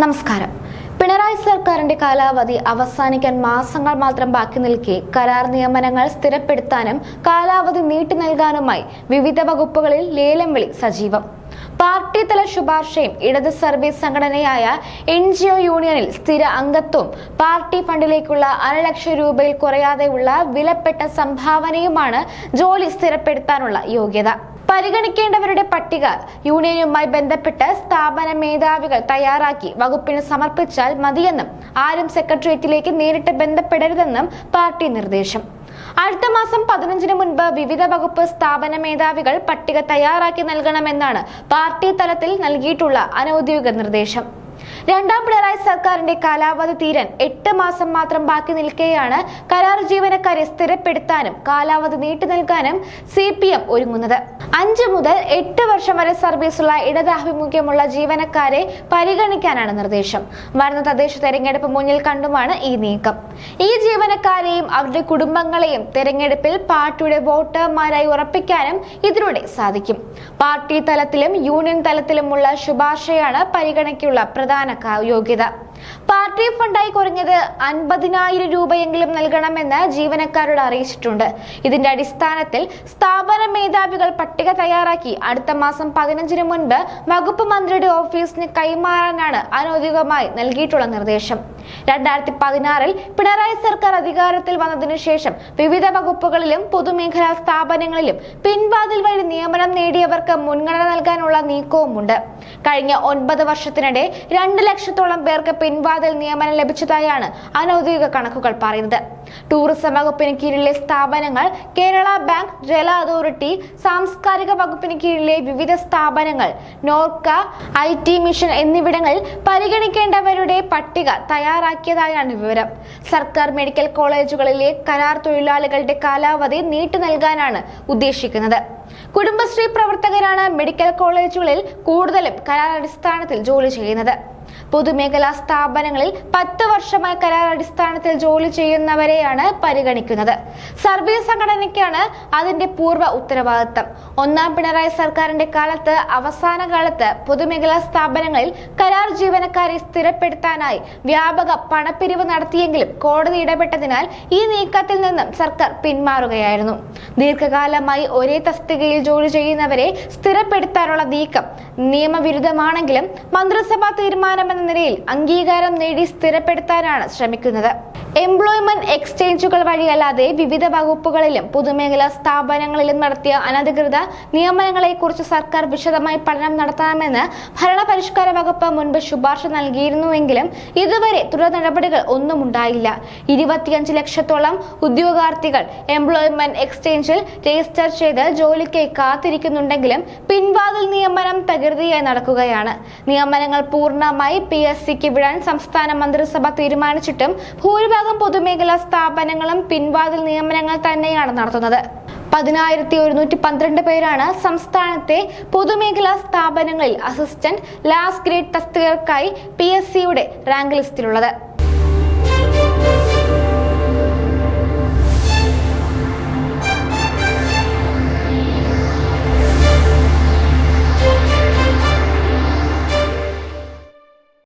നമസ്കാരം. പിണറായി സർക്കാരിന്റെ കാലാവധി അവസാനിക്കാൻ മാസങ്ങൾ മാത്രം ബാക്കി നിൽക്കെ കരാർ നിയമനങ്ങൾ സ്ഥിരപ്പെടുത്താനും കാലാവധി നീട്ടി നൽകാനുമായി വിവിധ വകുപ്പുകളിൽ ലേലം വിളി സജീവം. പാർട്ടി തല ശുപാർശയും ഇടത് സർവീസ് സംഘടനയായ NGO യൂണിയനിൽ സ്ഥിര അംഗത്വവും പാർട്ടി ഫണ്ടിലേക്കുള്ള 1.5 ലക്ഷം രൂപയിൽ കുറയാതെയുള്ള വിലപ്പെട്ട സംഭാവനയുമാണ് ജോലി സ്ഥിരപ്പെടുത്താനുള്ള യോഗ്യത. പരിഗണിക്കേണ്ടവരുടെ പട്ടിക യൂണിയനുമായി ബന്ധപ്പെട്ട് സ്ഥാപന മേധാവികൾ തയ്യാറാക്കി വകുപ്പിന് സമർപ്പിച്ചാൽ മതിയെന്നും ആരും സെക്രട്ടേറിയറ്റിലേക്ക് നേരിട്ട് ബന്ധപ്പെടരുതെന്നും പാർട്ടി നിർദ്ദേശം. അടുത്ത മാസം 15-ന് മുൻപ് വിവിധ വകുപ്പ് സ്ഥാപന മേധാവികൾ പട്ടിക തയ്യാറാക്കി നൽകണമെന്നാണ് പാർട്ടി തലത്തിൽ നൽകിയിട്ടുള്ള അനൌദ്യോഗിക നിർദ്ദേശം. രണ്ടാം പിണറായി സർക്കാരിന്റെ കാലാവധി തീരാൻ 8 മാസം മാത്രം ബാക്കി നിൽക്കെയാണ് കരാർ ജീവനക്കാരെ സ്ഥിരപ്പെടുത്താനും കാലാവധി നീട്ടി നൽകാനും CPM ഒരുങ്ങുന്നത്. 5 മുതൽ 8 വർഷം വരെ സർവീസുള്ള ഇടതാഭിമുഖ്യമുള്ള ജീവനക്കാരെ പരിഗണിക്കാനാണ് നിർദ്ദേശം. വരുന്ന തദ്ദേശ തെരഞ്ഞെടുപ്പ് മുന്നിൽ കണ്ടുമാണ് ഈ നീക്കം. ഈ ജീവനക്കാരെയും അവരുടെ കുടുംബങ്ങളെയും തെരഞ്ഞെടുപ്പിൽ പാർട്ടിയുടെ വോട്ടർമാരായി ഉറപ്പിക്കാനും ഇതിലൂടെ സാധിക്കും. പാർട്ടി തലത്തിലും യൂണിയൻ തലത്തിലുമുള്ള ശുപാർശയാണ് പരിഗണനയ്ക്കുള്ള പ്രധാന യോഗ്യത. പാർട്ടി ഫണ്ടായി കുറഞ്ഞത് 50,000 രൂപയെങ്കിലും നൽകണമെന്ന് ജീവനക്കാരോട് അറിയിച്ചിട്ടുണ്ട്. ഇതിന്റെ അടിസ്ഥാനത്തിൽ സ്ഥാപന മേധാവികൾ പട്ടിക തയ്യാറാക്കി അടുത്ത മാസം 15-ന് മുൻപ് വകുപ്പ് മന്ത്രിയുടെ ഓഫീസിന് കൈമാറാനാണ് അനൌദ്യോഗികമായി നൽകിയിട്ടുള്ള നിർദ്ദേശം. 2016-ൽ പിണറായി സർക്കാർ അധികാരത്തിൽ വന്നതിനു ശേഷം വിവിധ വകുപ്പുകളിലും പൊതുമേഖലാ സ്ഥാപനങ്ങളിലും പിൻവാതിൽ വഴി നിയമനം നേടിയവർക്ക് മുൻഗണന നൽകാനുള്ള നീക്കവുമുണ്ട്. കഴിഞ്ഞ 9 വർഷത്തിനിടെ 2 ലക്ഷത്തോളം പേർക്ക് പിൻവാതിൽ നിയമനം ലഭിച്ചതായാണ് അനൌദ്യോഗിക കണക്കുകൾ പറയുന്നത്. ടൂറിസം വകുപ്പിന് കീഴിലെ സ്ഥാപനങ്ങൾ, കേരള ബാങ്ക്, ജല അതോറിറ്റി, സാംസ്കാരിക വകുപ്പിന് കീഴിലെ വിവിധ സ്ഥാപനങ്ങൾ, നോർക്ക, IT മിഷൻ എന്നിവിടങ്ങളിൽ പരിഗണിക്കേണ്ടവരുടെ പട്ടിക തയ്യാറാക്കിയതായാണ് വിവരം. സർക്കാർ മെഡിക്കൽ കോളേജുകളിലെ കരാർ തൊഴിലാളികളുടെ കാലാവധി നീട്ടി നൽകാനാണ് ഉദ്ദേശിക്കുന്നത്. കുടുംബശ്രീ പ്രവർത്തകരാണ് മെഡിക്കൽ കോളേജുകളിൽ കൂടുതലും കരാർ അടിസ്ഥാനത്തിൽ ജോലി ചെയ്യുന്നത്. പൊതുമേഖലാ സ്ഥാപനങ്ങളിൽ 10 വർഷമായി കരാർ അടിസ്ഥാനത്തിൽ ജോലി ചെയ്യുന്നവരെയാണ് പരിഗണിക്കുന്നത്. സർവീസ് സംഘടനയ്ക്കാണ് അതിന്റെ പൂർവ്വ ഉത്തരവാദിത്തം. 1-ാം പിണറായി സർക്കാരിന്റെ കാലത്ത് അവസാന കാലത്ത് പൊതുമേഖലാ സ്ഥാപനങ്ങളിൽ കരാർ ജീവനക്കാരെ സ്ഥിരപ്പെടുത്താനായി വ്യാപക പണപ്പിരിവ് നടത്തിയെങ്കിലും കോടതി ഇടപെട്ടതിനാൽ ഈ നീക്കത്തിൽ നിന്നും സർക്കാർ പിന്മാറുകയായിരുന്നു. ദീർഘകാലമായി ഒരേ തസ്തികയിൽ ജോലി ചെയ്യുന്നവരെ സ്ഥിരപ്പെടുത്താനുള്ള നീക്കം നിയമവിരുദ്ധമാണെങ്കിലും മന്ത്രിസഭാ തീരുമാനമെന്ന നിലയിൽ അംഗീകാരം നേടി സ്ഥിരപ്പെടുത്താനാണ് ശ്രമിക്കുന്നത്. എംപ്ലോയ്മെന്റ് എക്സ്ചേഞ്ചുകൾ വഴിയല്ലാതെ വിവിധ വകുപ്പുകളിലും പൊതുമേഖലാ സ്ഥാപനങ്ങളിലും നടത്തിയ അനധികൃത നിയമനങ്ങളെ കുറിച്ച് സർക്കാർ വിശദമായി പഠനം നടത്തണമെന്ന് ഭരണപരിഷ്കാര വകുപ്പ് മുൻപ് ശുപാർശ നൽകിയിരുന്നുവെങ്കിലും ഇതുവരെ തുടർ നടപടികൾ ഒന്നും ഉണ്ടായില്ല. 25 ലക്ഷത്തോളം ഉദ്യോഗാർത്ഥികൾ എംപ്ലോയ്മെന്റ് എക്സ്ചേഞ്ചിൽ രജിസ്റ്റർ ചെയ്ത് ജോലിക്കായി കാത്തിരിക്കുന്നുണ്ടെങ്കിലും പിൻവാതിൽ നിയമനം തകൃതിയായി നടക്കുകയാണ്. നിയമനങ്ങൾ പൂർണ്ണമായി PSCക്ക് വിടാൻ സംസ്ഥാന മന്ത്രിസഭ തീരുമാനിച്ചിട്ടും ഭൂരിഭാഗം പൊതുമേഖലാ സ്ഥാപനങ്ങളും പിൻവാതിൽ നിയമനങ്ങൾ തന്നെയാണ് നടത്തുന്നത്. 10,112 പേരാണ് സംസ്ഥാനത്തെ പൊതുമേഖലാ സ്ഥാപനങ്ങളിൽ അസിസ്റ്റന്റ്, ലാസ്റ്റ് ഗ്രേഡ് തസ്തികകൾക്കായി PSCയുടെ റാങ്ക് ലിസ്റ്റിലുള്ളത്.